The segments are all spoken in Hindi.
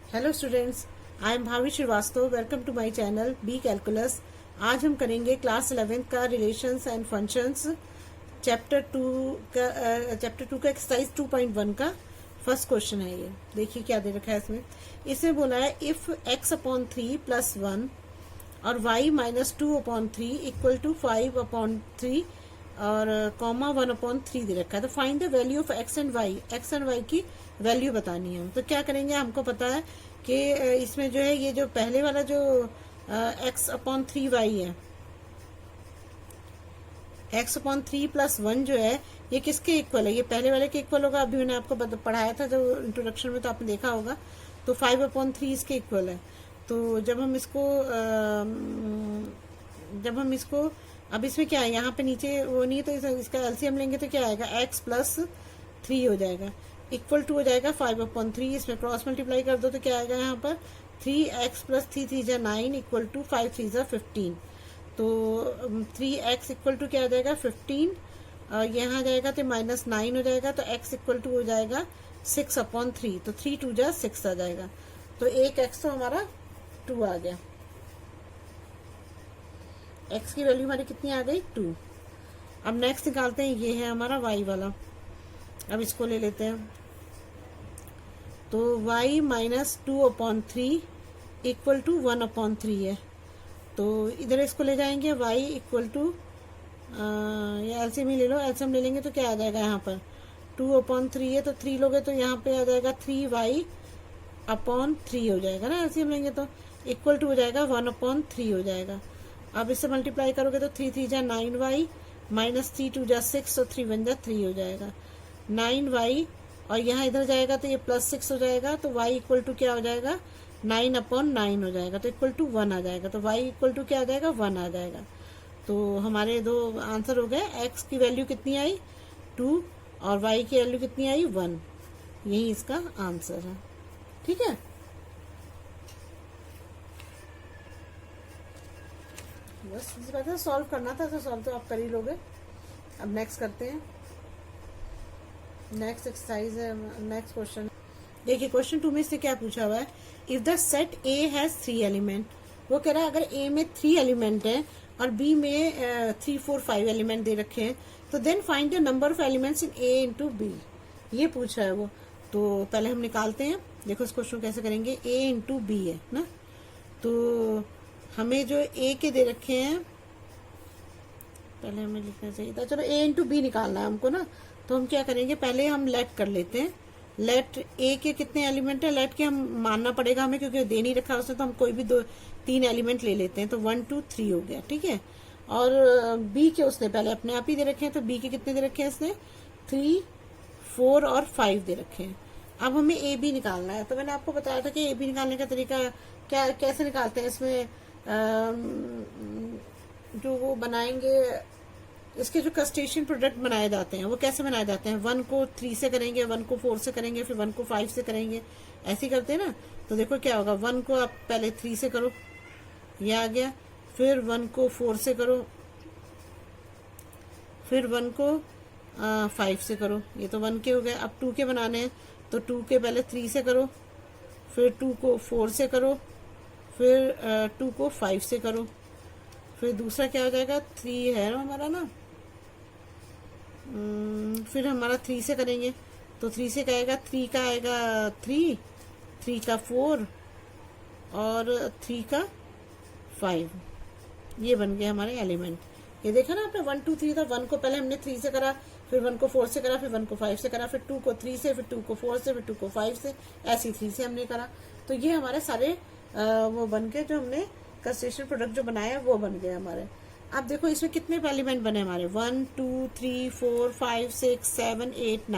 Hello students, I am Bhavi Shrivastava. Welcome to my channel B calculus. आज हम करेंगे क्लास 11th का रिलेशंस एंड फंक्शंस चैप्टर 2 का एक्सरसाइज 2.1 का फर्स्ट क्वेश्चन है। ये देखिए क्या दे रखा है इसमें बोला है इफ x/3 + 1 और y-2/3 = 5/3 और कॉमा 1/3 दे रखा है। तो find the value of x and y की वैल्यू बतानी है। तो क्या करेंगे, हमको पता है कि इसमें जो है ये जो पहले वाला जो x/3y है, x/3 + 1 जो है ये किसके इक्वल है? ये पहले वाले के इक्वल होगा। अभी मैंने आपको पढ़ाया था जो इंट्रोडक्शन में, तो आपने देखा होगा। तो 5/3 इसके इक्वल है। तो जब हम इसको अब इसमें क्या है, यहाँ पे नीचे वो नहीं है, तो इसका एलसीएम लेंगे तो क्या आएगा, x + 3 हो जाएगा, इक्वल टू हो जाएगा 5/3। इसमें क्रॉस मल्टीप्लाई कर दो तो क्या आएगा, यहाँ पर 3x + 3 3 = 9 इक्वल टू 5 3 = 15। तो 3x इक्वल टू क्या आ जाएगा, 15। यहाँ जाएगा तो -9 हो जाएगा, तो x इक्वल टू हो जाएगा 6/3। तो 3 2 = 6 आ जाएगा। तो एक x तो हमारा 2 आ गया। x की वैल्यू हमारी कितनी आ गई, 2। अब नेक्स्ट निकालते हैं, ये है हमारा y वाला। अब इसको ले लेते हैं। तो y-2/3 इक्वल टू 1/3 है। तो इधर इसको ले जाएंगे, y इक्वल टू या एलसीएम ही ले लो। एलसीएम ले लेंगे तो क्या आ जाएगा, यहाँ पर 2/3 है तो 3 लोगे तो यहाँ पे आ जाएगा 3y/3 हो जाएगा ना। एलसीएम लेंगे तो इक्वल टू हो जाएगा 1/3 हो जाएगा। अब इससे मल्टीप्लाई करोगे तो 3 3 = 9y, -3 2 = 6, तो 3 1 = 3 हो जाएगा। 9y और यहाँ इधर जाएगा तो ये +6 हो जाएगा। तो y इक्वल टू क्या हो जाएगा, 9/9 हो जाएगा, तो इक्वल टू 1 आ जाएगा। तो y इक्वल टू क्या आ जाएगा, 1 आ जाएगा। तो हमारे दो आंसर हो गए। x की वैल्यू कितनी आई, 2, और y की वैल्यू कितनी आई, 1। यही इसका आंसर है। ठीक है, बस इस बात है, सॉल्व करना था तो सॉल्व तो आप कर ही लोगे। अब नेक्स्ट करते हैं। नेक्स्ट एक्सरसाइज है, नेक्स्ट क्वेश्चन। देखिए क्वेश्चन 2 में से क्या पूछा हुआ है, if the set A has 3 element. वो कह रहा है अगर A में 3 एलिमेंट है और B में 3 4 5 एलिमेंट दे रखे हैं, तो then find the number of elements in A × B। ये पूछ रहा है वो। तो पहले हम निकालते हैं। देखो इस क्वेश्चन कैसे करेंगे, A × B है ना। तो हमें जो A के दे रखे हैं, पहले हमें लिखना चाहिए था, चलो A × B निकालना है हमको ना। तो हम क्या करेंगे, पहले हम लेट कर लेते हैं। लेट A के कितने एलिमेंट है, लेट के हम मानना पड़ेगा हमें, क्योंकि दे नहीं रखा उसने, तो हम कोई भी 3 एलिमेंट ले लेते हैं। तो 1 2 3 हो गया, ठीक है। और B के उसने पहले अपने आप ही दे रखे हैं। तो B के कितने दे रखे हैं इसने, 3 4 और 5 दे रखे हैं। अब हमें AB निकालना है। तो मैंने आपको बताया था कि AB निकालने का तरीका क्या, कैसे निकालते हैं। इसमें जो वो बनाएंगे, इसके जो कस्टेशियन प्रोडक्ट बनाए जाते हैं वो कैसे बनाए जाते हैं, 1 को 3 से करेंगे, 1 को 4 से करेंगे, फिर 1 को 5 से करेंगे, ऐसे ही करते हैं ना। तो देखो क्या होगा, 1 को आप पहले 3 से करो, ये आ गया। फिर 1 को 4 से करो, फिर 1 को 5 से करो, ये तो 1 के हो गए। अब 2 के बनाने हैं, तो 2 के पहले 3 से करो, फिर 2 को 4 से करो, फिर 2 को 5 से करो। फिर दूसरा क्या हो जाएगा, 3 है ना हमारा ना। फिर हमारा 3 से करेंगे, तो 3 से क्या आएगा, 3 का आएगा 3, 3 का 4 और 3 का 5। ये बन गए हमारे एलिमेंट। ये देखा ना आपने, 1 2 3 था। 1 को पहले हमने 3 से करा, फिर 1 को 4 से करा, फिर 1 को 5 से करा, फिर 2 को 3 से, फिर 2 को 4 से, फिर 2 को 5 से, ऐसे 3 से हमने करा। तो ये हमारे सारे वो बन गए, जो हमने कंस्ट्रेशन प्रोडक्ट जो बनाया वो बन गए हमारे। अब देखो इसमें कितने एलिमेंट बने हमारे, 1 2 3 4 5 6 7 8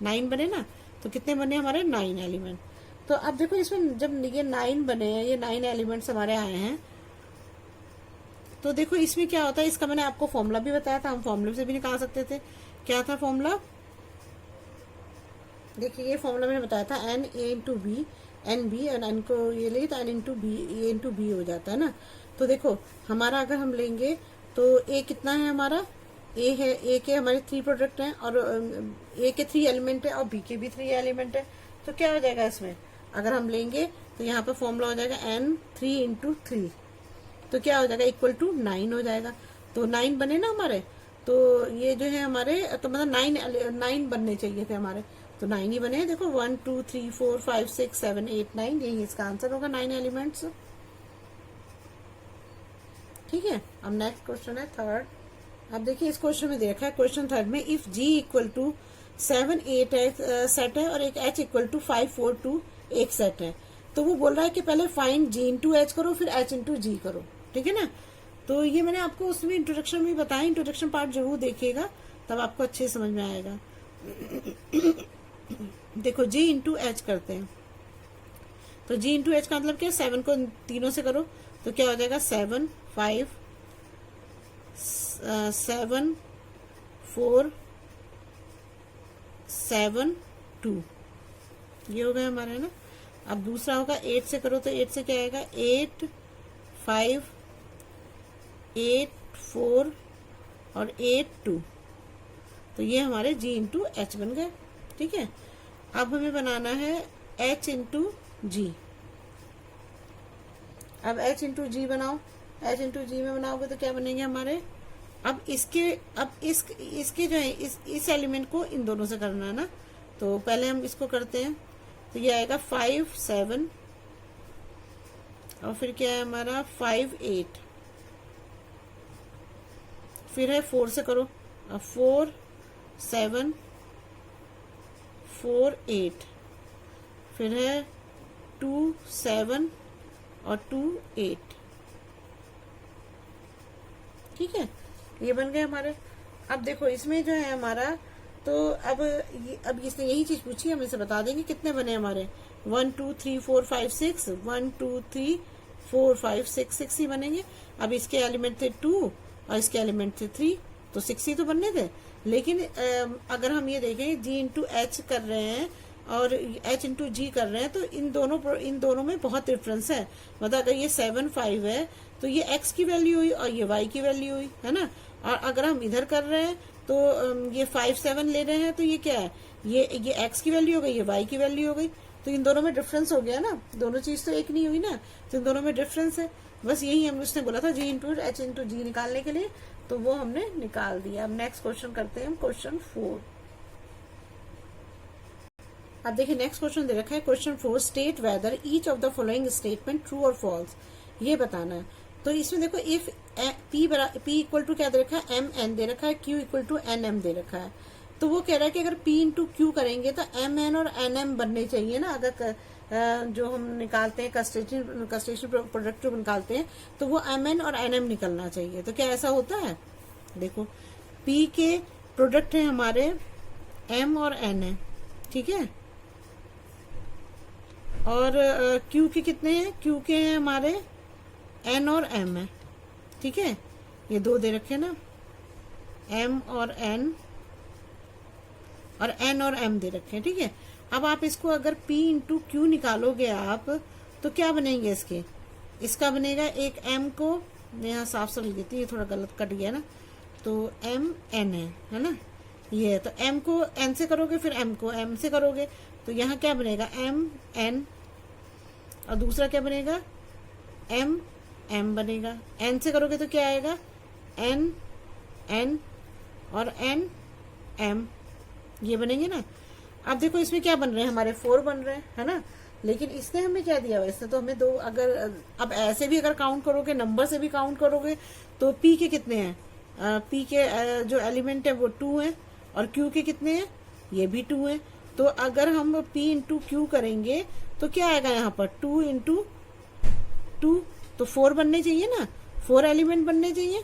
9 बने ना। तो कितने बने हमारे, 9 एलिमेंट। तो अब देखो इसमें जब ये 9 बने हैं, ये 9 एलिमेंट्स हमारे आए हैं, तो देखो इसमें क्या होता है। इसका मैंने आपको फॉर्मूला भी बताया था, हम फॉर्मूले से भी निकाल सकते थे। क्या था फॉर्मूला, देखिए ये फॉर्मूला मैंने बताया था, n A × B, n B, और n को ये ले तो n × B, A × B हो जाता है ना। तो देखो हमारा अगर हम लेंगे तो A कितना है हमारा, A है, A के हमारे 3 प्रोडक्ट हैं, और A के 3 एलिमेंट है और B के भी 3 एलिमेंट है। तो क्या हो जाएगा इसमें, अगर हम लेंगे तो यहाँ पे फॉर्मूला हो जाएगा n3 इंटू 3, तो क्या हो जाएगा इक्वल टू 9 हो जाएगा। तो 9 बने ना हमारे, तो ये जो है हमारे, तो मतलब 9 बनने चाहिए थे हमारे, तो 9 ही बने हैं। देखो 1 2 3 4 5 6 7 8 9, यही इसका आंसर होगा, 9 एलिमेंट्स। ठीक है, अब नेक्स्ट क्वेश्चन है थर्ड। अब देखिए इस क्वेश्चन में दे रखा है, क्वेश्चन थर्ड में, if G equal to 7 8 set है और एक H इक्वल टू 5 4 2 एक सेट है, तो वो बोल रहा है कि पहले फाइंड G इंटू H करो फिर H इंटू G करो। ठीक है ना, तो ये मैंने आपको उसमें इंट्रोडक्शन में बताया, इंट्रोडक्शन पार्ट जरूर देखिएगा, तब आपको अच्छे समझ में आएगा। देखो G इंटू H करते हैं, तो G इंटू H का मतलब क्या है, 7 को तीनों से करो तो क्या हो जाएगा 7 5 7 4 7 2, ये हो गया हमारा ना। अब दूसरा होगा 8 से करो, तो 8 से क्या आएगा 8 5 8 4 और 8 2, तो ये हमारे G इंटू H बन गए। ठीक है, अब हमें बनाना है H इंटू G। अब H इंटू G बनाओ, H इंटू G में बनाओगे तो क्या बनेंगे हमारे, अब इसके जो है इस एलिमेंट को इन दोनों से करना है ना, तो पहले हम इसको करते हैं, तो ये आएगा 5 7 और फिर क्या है हमारा 5 8, फिर है 4 से करो, अब 4 7 4 8, फिर है 2 7 और 2 8। ठीक है, ये बन गए हमारे। अब देखो इसमें जो है हमारा, तो अब इसने यही चीज पूछी, हम इसे बता देंगे कितने बने हमारे, 1 2 3 4 5 6, 1 2 3 4 5 6, 6 ही बनेंगे। अब इसके एलिमेंट थे 2 और इसके एलिमेंट थे 3, तो 6 ही तो बनने थे। लेकिन अगर हम ये देखें G इंटू H कर रहे हैं और H इंटू G कर रहे हैं, तो इन दोनों में बहुत डिफरेंस है। मतलब अगर ये 7 5 है तो ये X की वैल्यू हुई और ये Y की वैल्यू हुई, है ना। और अगर हम इधर कर रहे हैं तो ये 5 7 ले रहे हैं, तो ये क्या है, ये X की वैल्यू हो गई, ये Y की वैल्यू हो गई, तो इन दोनों में डिफरेंस हो गया ना, दोनों चीज तो एक नहीं हुई ना, तो इन दोनों में डिफरेंस है। बस यही हम उसने बोला था G into H into G निकालने के लिए, तो वो हमने निकाल दिया। अब नेक्स्ट क्वेश्चन करते हैं हम, क्वेश्चन 4। अब देखिए नेक्स्ट क्वेश्चन दे रखा है, question 4, state whether each of the following statement true और फॉल्स, ये बताना है। तो इसमें देखो इफ P इक्वल टू क्या दे रखा है, MN दे रखा है, Q इक्वल टू NM दे रखा है, तो वो कह रहा है कि अगर P इंटू Q करेंगे तो MN और NM बनने चाहिए ना। अगर जो हम निकालते हैं कस्टेशन प्रोडक्ट जो निकालते हैं, तो वो MN और NM निकलना चाहिए। तो क्या ऐसा होता है, देखो P के प्रोडक्ट है हमारे M और N है, ठीक है, और Q के कितने हैं, Q के हैं हमारे N और M है, ठीक है, ये दो दे रखे ना, M और N और N और M दे रखे हैं, ठीक है। अब आप इसको अगर P इंटू Q निकालोगे आप, तो क्या बनेंगे इसके, इसका बनेगा एक M को, मैं यहाँ साफ साफ लिख देती हूँ, ये थोड़ा गलत कट गया ना, तो M N है ना, ये है, तो M को N से करोगे, फिर M को M से करोगे, तो यहाँ क्या बनेगा M N, और दूसरा क्या बनेगा M M बनेगा। N से करोगे तो क्या आएगा N N और N M, ये बनेंगे ना। अब देखो इसमें क्या बन रहे हैं हमारे, 4 बन रहे हैं, है ना। लेकिन इसने हमें क्या दिया, वैसे तो हमें 2, अगर अब ऐसे भी अगर काउंट करोगे, नंबर से भी काउंट करोगे, तो P के कितने हैं, P के जो एलिमेंट है वो 2 है, और Q के कितने हैं, ये भी 2 है। तो अगर हम P इंटू Q करेंगे तो क्या आएगा यहाँ पर, 2 इंटू 2, तो 4 बनने चाहिए ना, 4 एलिमेंट बनने चाहिए।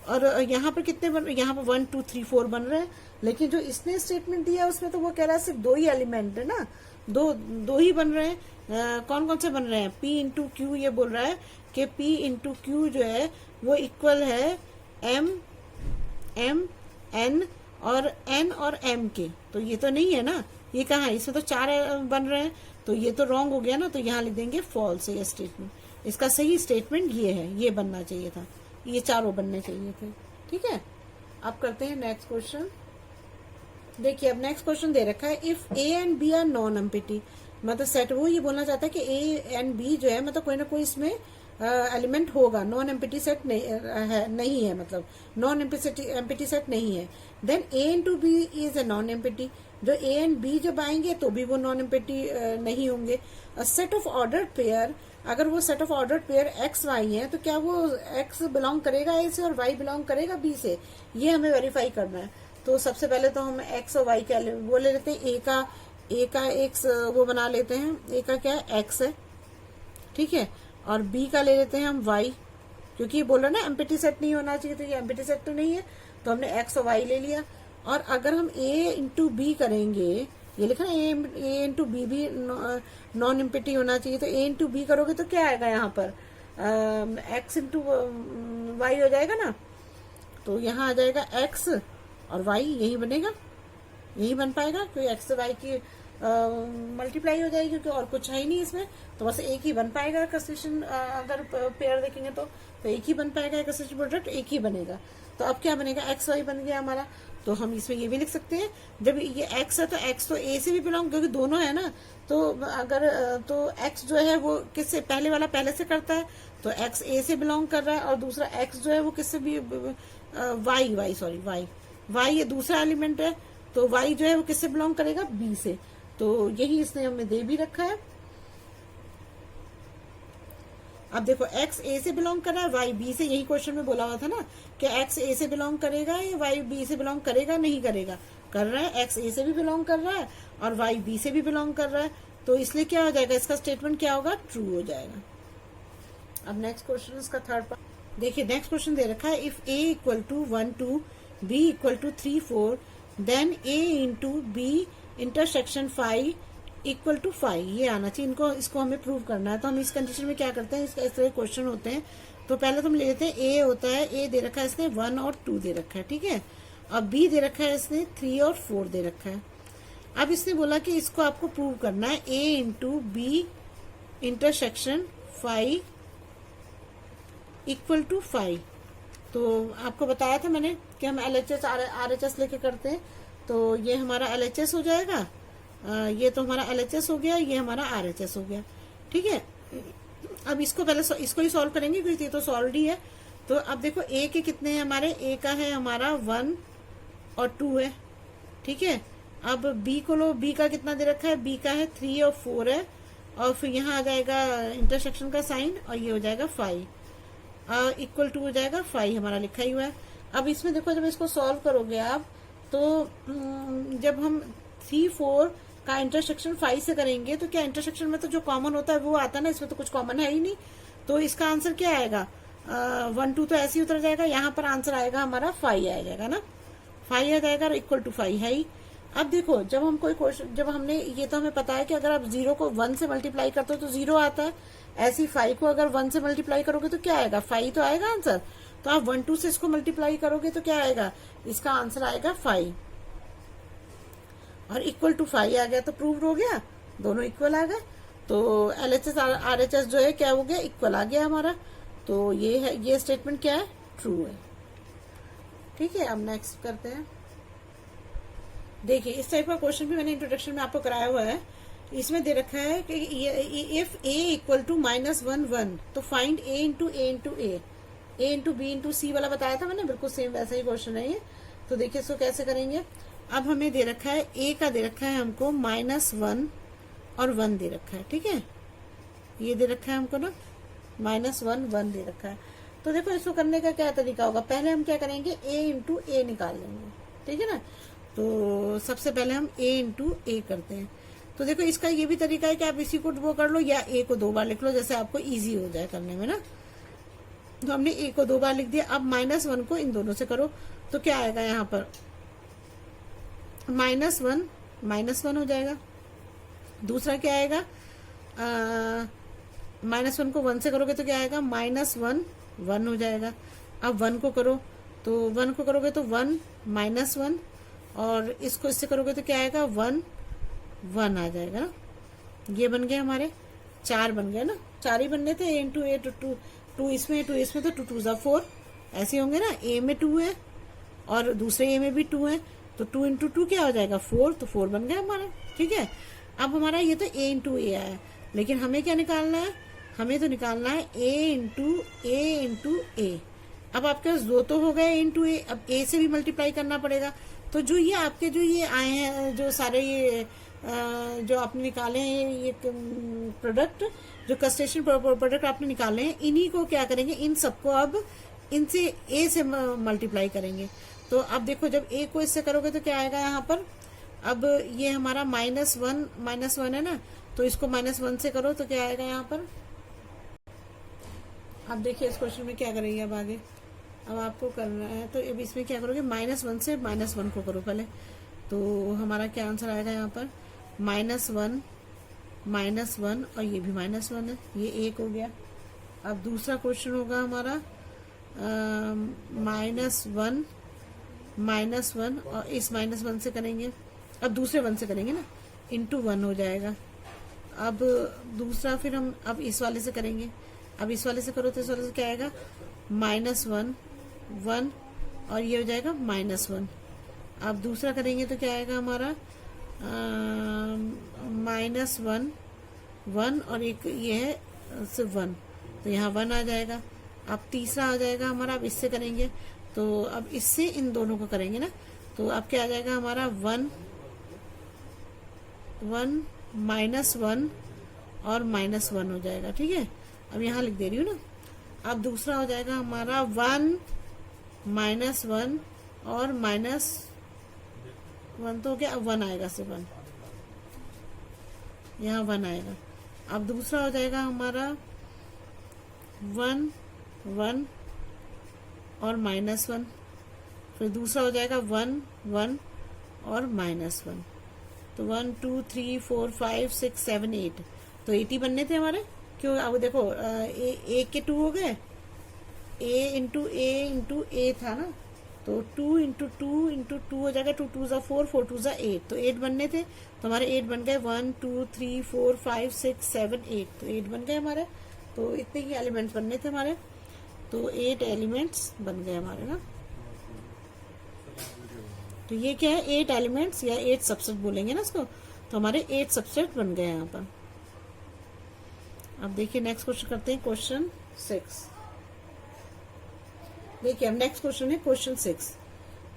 और यहाँ पर कितने बन, यहाँ पर 1 2 3 4 बन रहे हैं। लेकिन जो इसने स्टेटमेंट दिया उसमें तो वो कह रहा है सिर्फ 2 ही एलिमेंट है ना, दो ही बन रहे हैं। कौन कौन से बन रहे हैं, P इंटू Q, ये बोल रहा है कि P इंटू Q जो है वो इक्वल है M N और M के, तो ये तो नहीं है ना, ये कहाँ है, इसमें तो 4 बन रहे हैं, तो ये तो रॉन्ग हो गया ना, तो यहाँ लिख देंगे फॉल्स है ये स्टेटमेंट। इसका सही स्टेटमेंट ये है, ये बनना चाहिए था, ये चारों बनने चाहिए थे, ठीक है। अब करते हैं नेक्स्ट क्वेश्चन। देखिए अब नेक्स्ट क्वेश्चन दे रखा है, if A and B are non empty, मतलब सेट वो ये बोलना चाहता है कि ए एंड बी जो है मतलब कोई ना कोई इसमें एलिमेंट होगा, नॉन एम्पिटी सेट नहीं है, मतलब नॉन एम्पिटी सेट नहीं है। Then A into B is A non empty, जो ए एंड बी जब आएंगे तो भी वो नॉन एम्पिटी नहीं होंगे। सेट ऑफ ऑर्डर्ड पेयर, अगर वो set of ordered pair X Y है तो क्या वो एक्स बिलोंग करेगा ए से और वाई बिलोंग करेगा बी से, ये हमें वेरीफाई करना है। तो सबसे पहले तो हम एक्स और वाई का वो ले लेते हैं, ए का एक्स वो बना लेते हैं, ए का क्या है एक्स है, ठीक है, और बी का ले लेते हैं हम वाई, क्योंकि ये बोल रहा है ना एम्पिटी सेट नहीं होना चाहिए, तो ये एम्पिटी सेट तो नहीं है, तो हमने एक्स और वाई ले लिया। और अगर हम ए इंटू बी करेंगे, ये लिखा ना ए इंटू बी भी नॉन एम्पिटी होना चाहिए, तो ए इंटू बी करोगे तो क्या आएगा यहाँ पर एक्स इंटू वाई हो जाएगा ना, तो यहाँ आ जाएगा एक्स और वाई, यही बनेगा, यही बन पाएगा, क्योंकि एक्स वाई की मल्टीप्लाई हो जाएगी, क्योंकि और कुछ है ही नहीं इसमें, तो बस एक ही बन पाएगा कंस्ट्रक्शन, अगर पेयर देखेंगे तो एक ही बन पाएगा कंस्ट्रक्शन प्रोडक्ट, एक ही बनेगा। तो अब क्या बनेगा, एक्स वाई बन गया हमारा। तो हम इसमें ये भी लिख सकते हैं, जब ये एक्स है तो एक्स तो ए से भी बिलोंग, क्योंकि दोनों है ना, तो अगर तो एक्स जो है वो किससे, पहले वाला पहले से करता है, तो एक्स ए से बिलोंग कर रहा है, और दूसरा एक्स जो है वो किससे भी वाई ये दूसरा एलिमेंट है, तो वाई जो है वो किससे बिलोंग करेगा, बी से, तो यही इसने हमें दे भी रखा है। अब देखो एक्स ए से बिलोंग कर रहा है, वाई बी से, यही क्वेश्चन में बोला हुआ था ना कि एक्स ए से बिलोंग करेगा या वाई बी से बिलोंग करेगा, नहीं करेगा, कर रहा है, एक्स ए से भी बिलोंग कर रहा है और वाई बी से भी बिलोंग कर रहा है, तो इसलिए क्या हो जाएगा, इसका स्टेटमेंट क्या होगा, ट्रू हो जाएगा। अब नेक्स्ट क्वेश्चन, इसका थर्ड पार्ट देखिए, नेक्स्ट क्वेश्चन दे रखा है, if A equal to 1 2 B equal to 3 4 then A into B intersection 5 equal to 5, ये आना चाहिए, इसको हमें प्रूव करना है। तो हम इस कंडीशन में क्या करते हैं, इस तरह क्वेश्चन होते हैं, तो पहले तो हम ले लेते हैं ए होता है, ए दे रखा है इसने 1 और 2 दे रखा है, ठीक है, अब बी दे रखा है इसने 3 और 4 दे रखा है। अब इसने बोला कि इसको आपको प्रूव करना है, A into B intersection 5 equal to 5। तो आपको बताया था मैंने कि हम LHS RHS लेके करते हैं, तो ये हमारा LHS हो जाएगा, ये तो हमारा LHS हो गया, ये हमारा RHS हो गया, ठीक है। अब इसको पहले इसको ही सॉल्व करेंगे, क्योंकि ये तो सॉल्व ही है। तो अब देखो ए के कितने हैं हमारे, ए का है हमारा 1 और 2 है, ठीक है। अब बी को लो, बी का कितना दे रखा है, बी का है 3 और 4 है, और फिर यहाँ आ जाएगा इंटरसेक्शन का साइन, और ये हो जाएगा 5 इक्वल टू हो जाएगा 5, हमारा लिखा ही हुआ है। अब इसमें देखो, जब इसको सॉल्व करोगे आप, तो जब हम 3 4 का इंटरसेक्शन 5 से करेंगे, तो क्या इंटरसेक्शन में तो जो कॉमन होता है वो आता है ना, इसमें तो कुछ कॉमन है ही नहीं, तो इसका आंसर क्या आएगा, 1 2 तो ऐसे ही उतर जाएगा, यहाँ पर आंसर आएगा हमारा 5 आ जाएगा ना, 5 आ जाएगा, और इक्वल टू 5 है ही। अब देखो, जब हम कोई क्वेश्चन, जब हमने ये तो हमें पता है कि अगर आप 0 को 1 से मल्टीप्लाई करते हो तो 0 आता है, ऐसी 5 को अगर 1 से मल्टीप्लाई करोगे तो क्या आएगा, 5 तो आएगा आंसर। तो आप 1 2 से इसको मल्टीप्लाई करोगे तो क्या आएगा, इसका आंसर आएगा 5, और इक्वल टू 5 आ गया, तो प्रूव हो गया, दोनों इक्वल आ गए। तो LHS RHS जो है क्या हो गया, इक्वल आ गया हमारा। तो ये है, ये स्टेटमेंट क्या है, ट्रू है, ठीक है। अब नेक्स्ट करते हैं। देखिए, इस टाइप का क्वेश्चन भी मैंने इंट्रोडक्शन में आपको कराया हुआ है। इसमें दे रखा है कि इफ ए इक्वल टू -1 1 तो फाइंड ए इंटू बी इंटू सी वाला बताया था मैंने, बिल्कुल सेम वैसा ही क्वेश्चन है ये। तो देखिए इसको कैसे करेंगे। अब हमें दे रखा है, ए का दे रखा है हमको -1 और 1 दे रखा है, ठीक है, ये दे रखा है हमको ना, -1 1 दे रखा है। तो देखो इसको करने का क्या तरीका होगा, पहले हम क्या करेंगे, ए इंटू ए निकाल लेंगे, ठीक है ना। तो सबसे पहले हम ए इंटू ए करते हैं। तो देखो इसका ये भी तरीका है कि आप इसी को वो कर लो, या ए को 2 बार लिख लो, जैसे आपको इजी हो जाए करने में ना। तो हमने ए को 2 बार लिख दिया। अब -1 को इन दोनों से करो, तो क्या आएगा यहाँ पर, -1 हो जाएगा। दूसरा क्या आएगा, -1 को 1 से करोगे तो क्या आएगा, -1 1 हो जाएगा। अब 1 को करो, तो 1 को करोगे तो 1 -1, और इसको इससे करोगे तो क्या आएगा, 1 1 आ जाएगा ना। ये बन गए हमारे 4 बन गए ना, 4 ही बनने थे, ए इंटू ए, 2 इसमें 2 इसमें, तो 2 2 जा 4 ऐसे होंगे ना। ए में 2 है और दूसरे ए में भी 2 है, तो 2 इंटू 2 क्या हो जाएगा, 4, तो 4 बन गया हमारा, ठीक है। अब हमारा ये तो a इंटू ए आया, लेकिन हमें क्या निकालना है, हमें तो निकालना है a इंटू ए। अब आपके पास दो तो हो गए a इंटू ए, अब a से भी मल्टीप्लाई करना पड़ेगा। तो जो ये आपके जो ये आए हैं जो सारे ये जो आपने निकाले हैं ये प्रोडक्ट, जो कंस्ट्रेशन प्रोडक्ट आपने निकाले हैं, इन्हीं को क्या करेंगे, इन सबको अब इनसे a से मल्टीप्लाई करेंगे। तो अब देखो जब a को इससे करोगे तो क्या आएगा यहाँ पर, अब ये हमारा -1 है ना, तो इसको -1 से करो तो क्या आएगा यहाँ पर। अब देखिए इस क्वेश्चन में क्या करेंगे अब आगे, अब आपको करना है तो अब इसमें क्या करोगे, -1 से -1 को करो पहले, तो हमारा क्या आंसर आएगा यहाँ पर, -1 और ये भी -1 है, ये एक हो गया। अब दूसरा क्वेश्चन होगा हमारा -1 और इस -1 से करेंगे, अब दूसरे 1 से करेंगे ना, इंटू 1 हो जाएगा। अब दूसरा फिर हम अब इस वाले से करेंगे, अब इस वाले से करो तो इस वाले से क्या आएगा, -1 और ये हो जाएगा -1। अब दूसरा करेंगे तो क्या आएगा हमारा -1 और एक ये है सिर्फ 1, तो यहाँ 1 आ जाएगा। अब तीसरा आ जाएगा हमारा, अब इससे करेंगे तो अब इससे इन दोनों को करेंगे ना, तो अब क्या आ जाएगा हमारा 1 -1 और -1 हो जाएगा। ठीक है, अब यहाँ लिख दे रही हूँ ना। अब दूसरा हो जाएगा हमारा 1 -1 और -1 तो हो गया, अब 1 आएगा सिर्फ 1, यहाँ 1 आएगा। अब दूसरा हो जाएगा हमारा 1 और -1, फिर दूसरा हो जाएगा 1 और -1, तो 1 2 3 4 5 6 7 8, तो 80 बनने थे हमारे। क्यों, अब देखो एक के 2 हो गए, a इंटू ए था ना, तो 2 इंटू 2 हो जाएगा, 2 2 ज़ा 4 4 2 ज़ा 8, तो 8 बनने थे, तो हमारे 8 बन गए, 1 2 3 4 5 6 7 8, तो 8 बन गए हमारे। तो इतने ही एलिमेंट्स बनने थे हमारे, तो 8 एलिमेंट्स बन गए हमारे ना। तो ये क्या है, 8 एलिमेंट्स या 8 सबसेट बोलेंगे ना इसको, तो हमारे 8 सबसेट बन गए यहाँ पर। अब देखिए नेक्स्ट क्वेश्चन करते हैं, क्वेश्चन 6। देखिए अब नेक्स्ट क्वेश्चन है क्वेश्चन 6।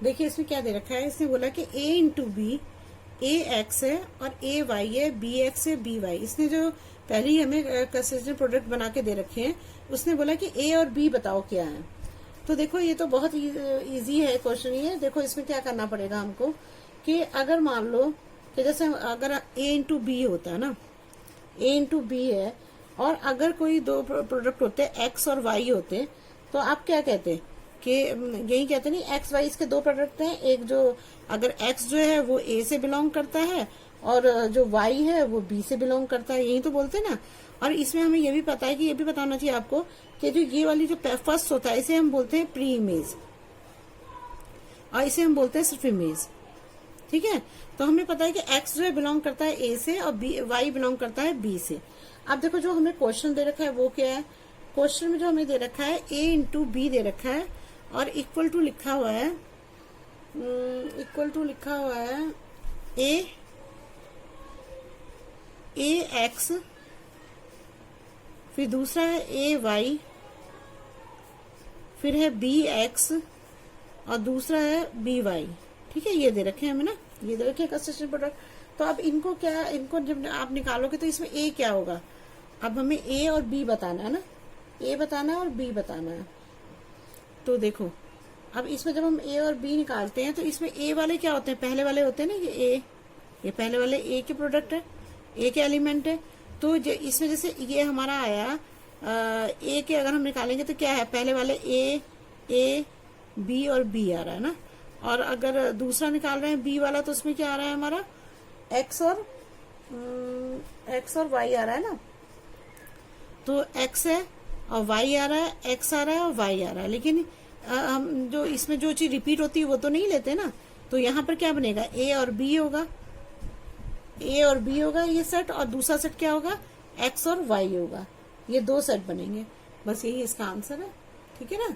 देखिए इसमें क्या दे रखा है, इसने बोला कि a into B, A X है और ए वाई है, बी एक्स है, बी वाई। इसने जो पहले ही हमें कंसिस्टेंट प्रोडक्ट बना के दे रखे हैं, उसने बोला कि ए और बी बताओ क्या है। तो देखो ये तो बहुत इजी है क्वेश्चन ये। देखो इसमें क्या करना पड़ेगा हमको, कि अगर मान लो कि जैसे अगर ए इंटू बी होता है ना, ए इंटू बी है, और अगर कोई दो प्रोडक्ट होते एक्स और वाई होते, तो आप क्या कहते कि यही कहते नहीं, एक्स वाई इसके दो प्रोडक्ट हैं, एक जो अगर एक्स जो है वो ए से बिलोंग करता है और जो वाई है वो बी से बिलोंग करता है, यही तो बोलते हैं ना। और इसमें हमें ये भी पता है कि ये भी पता होना चाहिए आपको कि जो ये वाली जो फर्स्ट होता है इसे हम बोलते हैं प्री इमेज, और इसे हम बोलते हैं सिर्फ इमेज। ठीक है, तो हमें पता है कि एक्स जो है बिलोंग करता है ए से और बी वाई बिलोंग करता है बी से। अब देखो जो हमें क्वेश्चन दे रखा है वो क्या है, क्वेश्चन में जो हमें दे रखा है ए इंटू बी दे रखा है, और इक्वल टू लिखा हुआ है, ए एक्स, फिर दूसरा है ए वाई, फिर है बी एक्स और दूसरा है बी वाई। ठीक है, ये दे रखे हैं हमें ना, ये दे रखे हैं कंसिस्टेंट प्रोडक्ट। तो अब इनको क्या, इनको जब आप निकालोगे तो इसमें ए क्या होगा, अब हमें ए और बी बताना है ना, ए बताना है और बी बताना है। तो देखो अब इसमें जब हम ए और बी निकालते हैं तो इसमें ए वाले क्या होते हैं, पहले वाले होते हैं ना, ये पहले वाले ए के प्रोडक्ट है, ए के एलिमेंट है। तो इसमें जैसे ये हमारा आया ए के अगर हम निकालेंगे तो क्या है, पहले वाले ए बी और बी आ रहा है ना, और अगर दूसरा निकाल रहे हैं बी वाला तो उसमें क्या आ रहा है हमारा एक्स और वाई आ रहा है ना। तो एक्स है और वाई आ रहा है, एक्स आ रहा है और वाई आ रहा है, लेकिन हम जो इसमें जो चीज रिपीट होती है वो तो नहीं लेते ना। तो यहाँ पर क्या बनेगा, ए और बी होगा ये सेट, और दूसरा सेट क्या होगा, एक्स और वाई होगा, ये दो सेट बनेंगे। बस यही इसका आंसर है। ठीक है ना।